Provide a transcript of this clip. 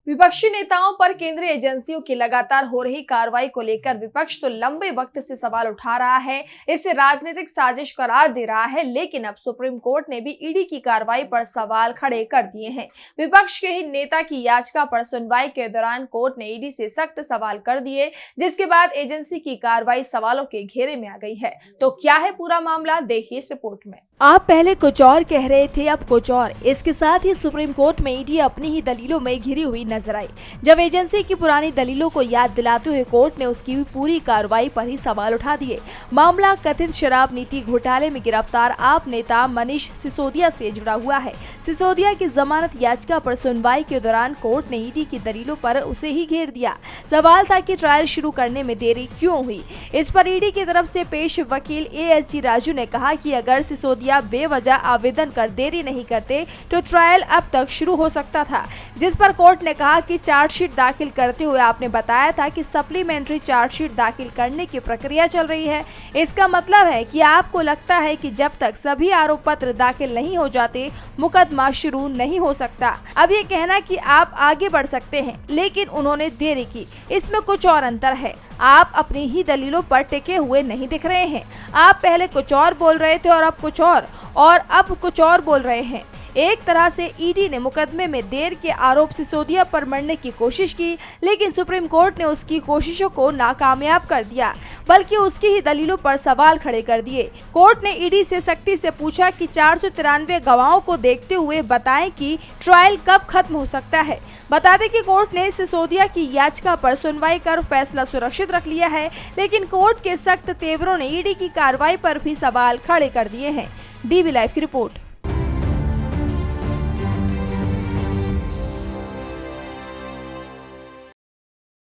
विपक्षी नेताओं पर केंद्रीय एजेंसियों की लगातार हो रही कार्रवाई को लेकर विपक्ष तो लंबे वक्त से सवाल उठा रहा है, इसे राजनीतिक साजिश करार दे रहा है। लेकिन अब सुप्रीम कोर्ट ने भी ईडी की कार्रवाई पर सवाल खड़े कर दिए हैं। विपक्ष के ही नेता की याचिका पर सुनवाई के दौरान कोर्ट ने ईडी से सख्त सवाल कर दिए, जिसके बाद एजेंसी की कार्रवाई सवालों के घेरे में आ गई है। तो क्या है पूरा मामला, देखिए इस रिपोर्ट में। आप पहले कुछ और कह रहे थे, अब कुछ और। इसके साथ ही सुप्रीम कोर्ट में ईडी अपनी ही दलीलों में घिरी हुई नजर आई। जब एजेंसी की पुरानी दलीलों को याद दिलाते हुए कोर्ट ने उसकी पूरी कार्रवाई पर ही सवाल उठा दिए। मामला कथित शराब नीति घोटाले में गिरफ्तार आप नेता मनीष सिसोदिया से जुड़ा हुआ है। सिसोदिया की जमानत याचिका पर सुनवाई के दौरान कोर्ट ने ईडी की दलीलों पर उसे ही घेर दिया। सवाल था कि ट्रायल शुरू करने में देरी क्यों हुई। इस पर ईडी की तरफ से पेश वकील ASG राजू ने कहा कि अगर सिसोदिया बेवजह आवेदन कर देरी नहीं करते तो ट्रायल अब तक शुरू हो सकता था। जिस पर कोर्ट ने कहा कि चार्जशीट दाखिल करते हुए आपने बताया था कि सप्लीमेंट्री चार्जशीट दाखिल करने की प्रक्रिया चल रही है। इसका मतलब है कि आपको लगता है कि जब तक सभी आरोप पत्र दाखिल नहीं हो जाते मुकदमा शुरू नहीं हो सकता। अब ये कहना कि आप आगे बढ़ सकते हैं, लेकिन उन्होंने देरी की, इसमें कुछ और अंतर है। आप अपनी ही दलीलों पर टिके हुए नहीं दिख रहे हैं। आप पहले कुछ और बोल रहे थे और अब कुछ और अब कुछ और बोल रहे हैं। एक तरह से ईडी ने मुकदमे में देर के आरोप सिसोदिया पर मढ़ने की कोशिश की, लेकिन सुप्रीम कोर्ट ने उसकी कोशिशों को नाकामयाब कर दिया, बल्कि उसकी ही दलीलों पर सवाल खड़े कर दिए। कोर्ट ने ईडी से सख्ती से पूछा कि 493 गवाहों को देखते हुए बताएं कि ट्रायल कब खत्म हो सकता है। बता दें कि कोर्ट ने सिसोदिया की याचिका पर सुनवाई कर फैसला सुरक्षित रख लिया है, लेकिन कोर्ट के सख्त तेवरों ने ईडी की कार्रवाई पर भी सवाल खड़े कर दिए हैं। DB लाइव की रिपोर्ट।